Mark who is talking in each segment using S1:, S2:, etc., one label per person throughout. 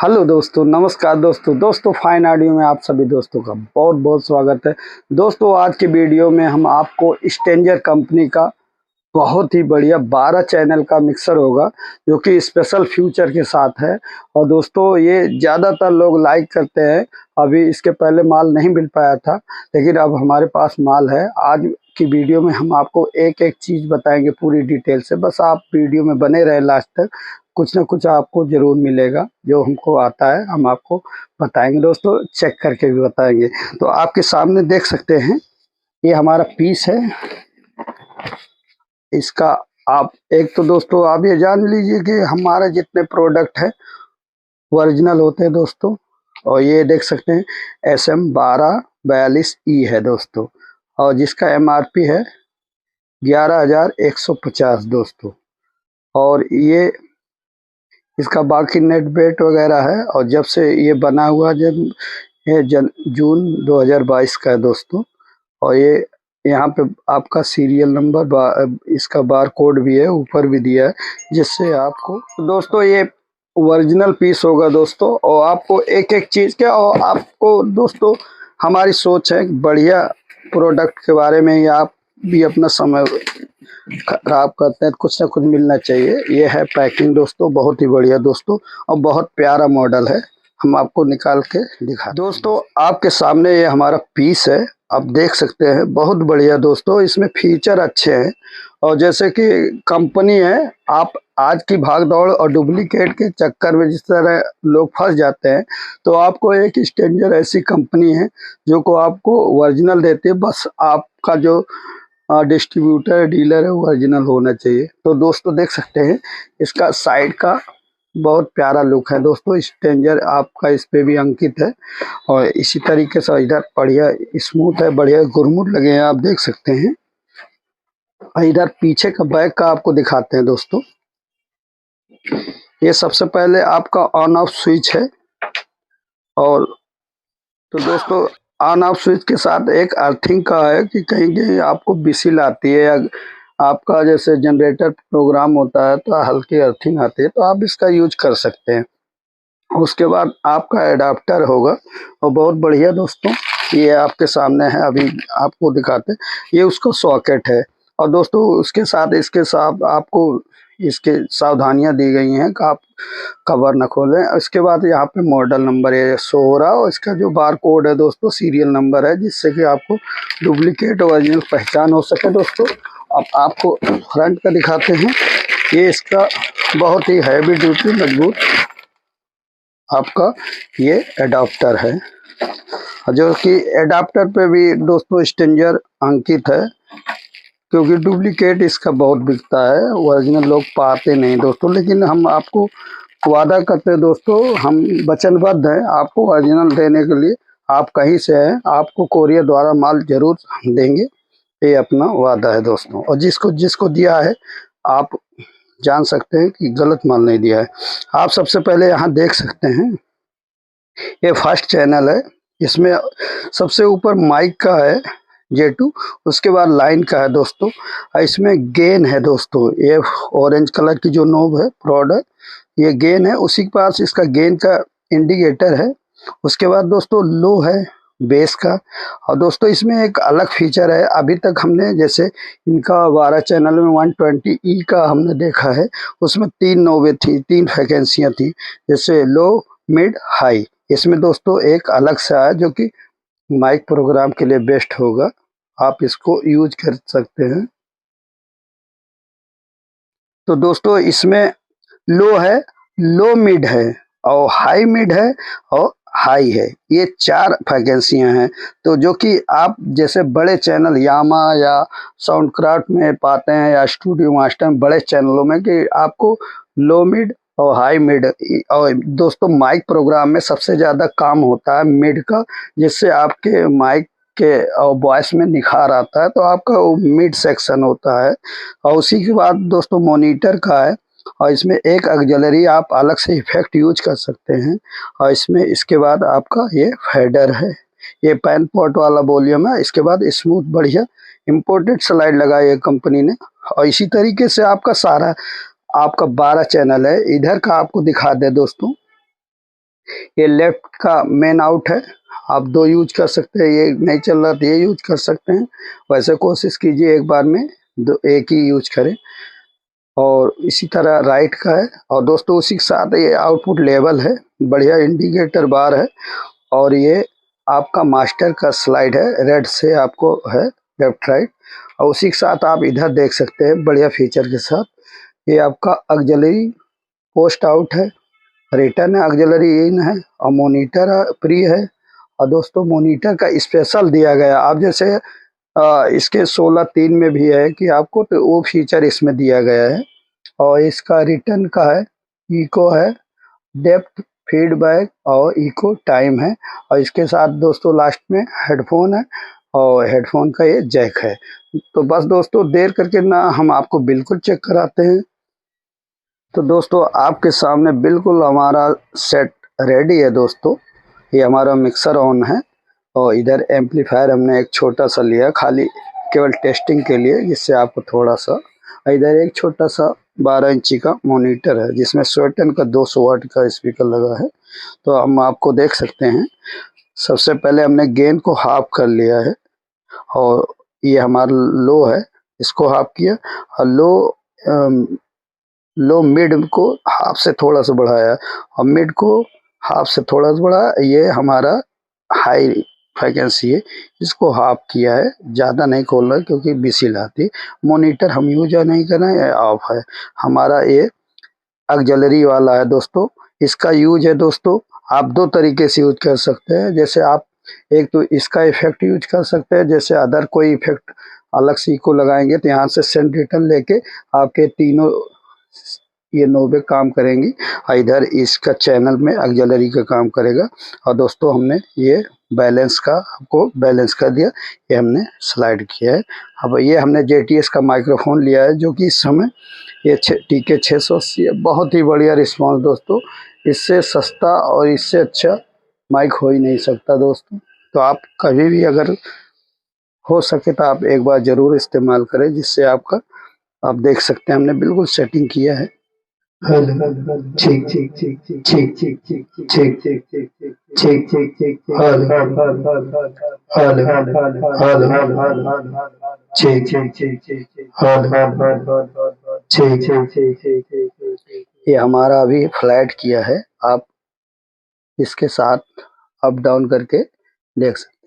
S1: Hello दोस्तों, नमस्कार दोस्तों फाइन ऑडियो में आप सभी दोस्तों का बहुत बहुत स्वागत है। दोस्तों आज की वीडियो में हम आपको स्टेंजर कंपनी का बहुत ही बढ़िया 12 चैनल का मिक्सर होगा जो कि स्पेशल फ्यूचर के साथ है। और दोस्तों ये ज़्यादातर लोग लाइक करते हैं। अभी इसके पहले माल नहीं मिल पाया था, लेकिन अब हमारे पास माल है। आज की वीडियो में हम आपको एक एक चीज़ बताएंगे पूरी डिटेल से। बस आप वीडियो में बने रहे लास्ट तक, कुछ ना कुछ आपको ज़रूर मिलेगा। जो हमको आता है हम आपको बताएंगे दोस्तों, चेक करके भी बताएंगे। तो आपके सामने देख सकते हैं ये हमारा पीस है। इसका आप एक तो दोस्तों आप ये जान लीजिए कि हमारे जितने प्रोडक्ट है ओरिजिनल होते हैं दोस्तों। और ये देख सकते हैं SM1242E है दोस्तों, और जिसका MRP है 11,150 दोस्तों। और ये इसका बाकी नेट वेट वगैरह है। और जब से ये बना हुआ जब ये जून 2022 का है दोस्तों। और ये यहाँ पे आपका सीरियल नंबर इसका बार कोड भी है, ऊपर भी दिया है, जिससे आपको दोस्तों ये ओरिजिनल पीस होगा दोस्तों। और आपको एक एक चीज़ के, और आपको दोस्तों हमारी सोच है बढ़िया प्रोडक्ट के बारे में ही आप भी अपना समय खराब करते हैं, कुछ ना कुछ मिलना चाहिए। ये है पैकिंग दोस्तों, बहुत ही बढ़िया दोस्तों, और बहुत प्यारा मॉडल है। हम आपको निकाल के दिखा दोस्तों, आपके सामने ये हमारा पीस है, आप देख सकते हैं। बहुत बढ़िया दोस्तों, इसमें फीचर अच्छे हैं। और जैसे कि कंपनी है, आप आज की भाग दौड़ और डुप्लीकेट के चक्कर में जिस तरह लोग फंस जाते हैं, तो आपको एक स्टेंजर ऐसी कंपनी है जो को आपको ओरिजिनल देती है। बस आपका जो डिस्ट्रीब्यूटर डीलर है वो ओरिजिनल होना चाहिए। तो दोस्तों देख सकते हैं इसका साइड का बहुत प्यारा लुक है दोस्तों। स्ट्रेंजर आपका इस पे भी अंकित है, और इसी तरीके से इधर बढ़िया स्मूथ है, बढ़िया गुरमुट लगे हैं, आप देख सकते हैं। इधर पीछे का बैक का आपको दिखाते हैं दोस्तों। ये सबसे पहले आपका ऑन ऑफ स्विच है। और तो दोस्तों ऑन ऑफ स्विच के साथ एक अर्थिंग का है कि कहीं कहीं आपको बिसिल आती है, या आपका जैसे जनरेटर प्रोग्राम होता है तो हल्की अर्थिंग आती है, तो आप इसका यूज कर सकते हैं। उसके बाद आपका एडाप्टर होगा, और बहुत बढ़िया दोस्तों ये आपके सामने है, अभी आपको दिखाते हैं। ये उसका सॉकेट है। और दोस्तों उसके साथ इसके साथ आपको इसके सावधानियां दी गई हैं कि आप कवर न खोलें। इसके बाद यहाँ पे मॉडल नंबर ये शो हो रहा है, और इसका जो बार कोड है दोस्तों सीरियल नंबर है, जिससे कि आपको डुप्लीकेट ओरिजिनल पहचान हो सके दोस्तों। अब आपको फ्रंट का दिखाते हैं। ये इसका बहुत ही हैवी ड्यूटी मजबूत आपका ये एडाप्टर है, जो कि एडाप्टर पे भी दोस्तों स्ट्रेंजर अंकित है, क्योंकि डुप्लीकेट इसका बहुत बिकता है, ओरिजिनल लोग पाते नहीं दोस्तों। लेकिन हम आपको वादा करते हैं दोस्तों, हम वचनबद्ध हैं आपको ओरिजिनल देने के लिए। आप कहीं से हैं, आपको कोरियर द्वारा माल जरूर हम देंगे, ये अपना वादा है दोस्तों। और जिसको जिसको दिया है आप जान सकते हैं कि गलत माल नहीं दिया है। आप सबसे पहले यहाँ देख सकते हैं ये फर्स्ट चैनल है। इसमें सबसे ऊपर माइक का है J2, उसके बाद लाइन का है दोस्तों। इसमें गेन है दोस्तों, ये ऑरेंज कलर की जो नोब है प्रोडक्ट, ये गेन है। उसी के पास इसका गेन का इंडिकेटर है। उसके बाद दोस्तों लो है बेस का। और दोस्तों इसमें एक अलग फीचर है, अभी तक हमने जैसे इनका 12 चैनल में 120E का हमने देखा है, उसमें 3 नोबे थी, 3 वैकेंसियाँ थी, जैसे लो मिड हाई। इसमें दोस्तों एक अलग सा है जो कि माइक प्रोग्राम के लिए बेस्ट होगा, आप इसको यूज कर सकते हैं। तो दोस्तों इसमें लो है, लो मिड है, और हाई मिड है, और हाई है। ये 4 वैकेंसियां हैं। तो जो कि आप जैसे बड़े चैनल यामा या साउंड क्राफ्ट में पाते हैं, या स्टूडियो मास्टर में बड़े चैनलों में, कि आपको लो मिड और हाई मिड। और दोस्तों माइक प्रोग्राम में सबसे ज़्यादा काम होता है मिड का, जिससे आपके माइक के और वॉइस में निखार आता है, तो आपका वो मिड सेक्शन होता है। और उसी के बाद दोस्तों मॉनिटर का है, और इसमें एक ऑक्सिलरी आप अलग से इफेक्ट यूज कर सकते हैं। और इसमें इसके बाद आपका ये फेडर है, ये पैन पॉट वाला वॉल्यूम है। इसके बाद स्मूथ बढ़िया इम्पोर्टेड स्लाइड लगाई है कंपनी ने। और इसी तरीके से आपका सारा आपका 12 चैनल है। इधर का आपको दिखा दे दोस्तों, ये लेफ्ट का मेन आउट है, आप 2 यूज कर सकते हैं, ये नहीं चल रहा तो ये यूज कर सकते हैं। वैसे कोशिश कीजिए एक बार में एक ही यूज करें। और इसी तरह राइट का है। और दोस्तों उसी के साथ ये आउटपुट लेवल है, बढ़िया इंडिकेटर बार है। और ये आपका मास्टर का स्लाइड है, रेड से आपको है लेफ्ट राइट। और उसी के साथ आप इधर देख सकते हैं बढ़िया फीचर के साथ, ये आपका ऑक्सिलरी पोस्ट आउट है, रिटर्न ऑक्सिलरी इन है, और मॉनिटर प्री है। और दोस्तों मॉनिटर का स्पेशल दिया गया, आप जैसे इसके 16.3 में भी है कि आपको, तो वो फीचर इसमें दिया गया है। और इसका रिटर्न का है, इको है, डेप्थ फीडबैक और इको टाइम है। और इसके साथ दोस्तों लास्ट में हेडफोन है, और हेडफोन का ये जैक है। तो बस दोस्तों देर करके ना हम आपको बिल्कुल चेक कराते हैं। तो दोस्तों आपके सामने बिल्कुल हमारा सेट रेडी है दोस्तों। ये हमारा मिक्सर ऑन है, और इधर एम्पलीफायर हमने एक छोटा सा लिया खाली केवल टेस्टिंग के लिए, जिससे आपको थोड़ा सा। इधर एक छोटा सा 12 इंची का मॉनिटर है, जिसमें स्वेटन का 200 वाट का स्पीकर लगा है। तो हम आपको देख सकते हैं, सबसे पहले हमने गेन को हाफ कर लिया है, और ये हमारा लो है, इसको हाफ किया। और लो मिड को हाफ से थोड़ा सा बढ़ाया, और मिड को हाफ से थोड़ा सा बढ़ाया। ये हमारा हाई फ्रिक्वेंसी है, इसको हाफ किया है, ज़्यादा नहीं खोलना क्योंकि बिसिल आती। मॉनिटर हम यूज नहीं कर रहे हैं, ऑफ है। हमारा ये ऑक्सिलरी वाला है दोस्तों। इसका यूज है दोस्तों, आप 2 तरीके से यूज कर सकते हैं। जैसे आप एक तो इसका इफेक्ट यूज कर सकते हैं, जैसे अदर कोई इफेक्ट अलग से इको लगाएंगे तो यहाँ से सेंट रिटर्न लेके आपके तीनों ये नोबे काम करेंगी, और इधर इसका चैनल में ऑक्सिलरी का काम करेगा। और दोस्तों हमने ये बैलेंस का आपको बैलेंस कर दिया, ये हमने स्लाइड किया है। अब ये हमने JTS का माइक्रोफोन लिया है, जो कि इस समय ये TK 680 है। बहुत ही बढ़िया रिस्पॉन्स दोस्तों, इससे सस्ता और इससे अच्छा माइक हो ही नहीं सकता दोस्तों। तो आप कभी भी अगर हो सके तो आप एक बार ज़रूर इस्तेमाल करें, जिससे आपका, आप देख सकते हैं हमने बिल्कुल सेटिंग किया है।
S2: check check check check check check check check check check check check
S1: ये हमारा अभी फ्लैट किया है, आप इसके साथ अप डाउन करके देख सकते हैं।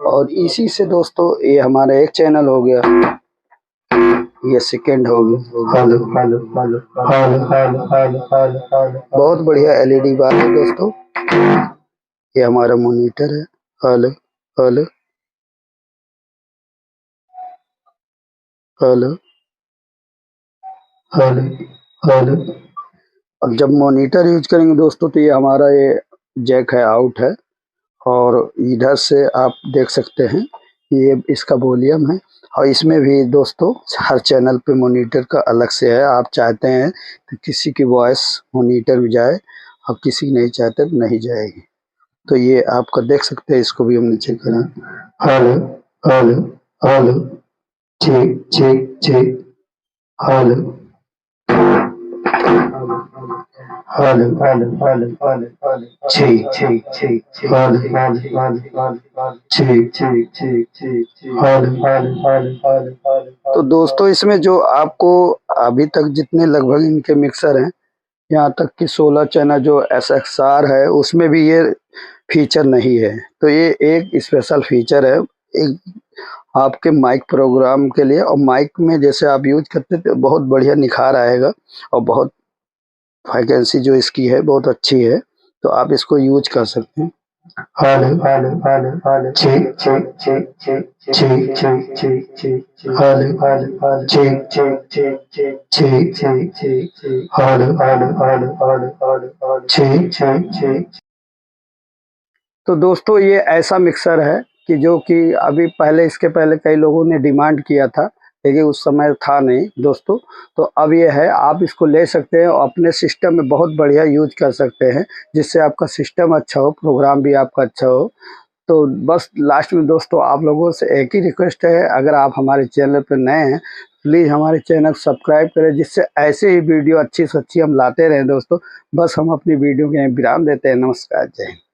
S1: और इसी से दोस्तों ये हमारा एक चैनल हो गया, ये सेकंड हो गया। बहुत बढ़िया LED बार है दोस्तों। ये हमारा मॉनिटर है, हेलो हेलो हेलो हेलो। अब जब मॉनिटर यूज करेंगे दोस्तों, तो ये हमारा ये जैक है, आउट है। और इधर से आप देख सकते हैं, ये इसका वॉल्यूम है। और इसमें भी दोस्तों हर चैनल पे मॉनिटर का अलग से है। आप चाहते हैं तो किसी की वॉइस मॉनिटर में जाए, और किसी की नहीं चाहते तो नहीं जाएगी। तो ये आपका देख सकते हैं, इसको भी हमने चेक करा। Hello hello hello, check check check, hello तो दोस्तों इसमें जो आपको अभी तक जितने लगभग इनके मिक्सर हैं, यहाँ तक कि 16 चैनल जो SXR है, उसमें भी ये फीचर नहीं है। तो ये एक स्पेशल फीचर है, एक आपके माइक प्रोग्राम के लिए। और माइक में जैसे आप यूज करते थे, बहुत बढ़िया निखार आएगा, और बहुत फ्रिक्वेंसी जो इसकी है बहुत अच्छी है। तो आप इसको यूज कर सकते हैं। तो दोस्तों ये ऐसा मिक्सर है कि जो कि अभी पहले इसके पहले कई लोगों ने डिमांड किया था, लेकिन उस समय था नहीं दोस्तों। तो अब ये है, आप इसको ले सकते हैं और अपने सिस्टम में बहुत बढ़िया यूज कर सकते हैं, जिससे आपका सिस्टम अच्छा हो, प्रोग्राम भी आपका अच्छा हो। तो बस लास्ट में दोस्तों आप लोगों से एक ही रिक्वेस्ट है, अगर आप हमारे चैनल पर नए हैं प्लीज़ हमारे चैनल को सब्सक्राइब करें, जिससे ऐसे ही वीडियो अच्छी से अच्छी हम लाते रहें दोस्तों। बस हम अपनी वीडियो के विराम देते हैं। नमस्कार, जय हिंद।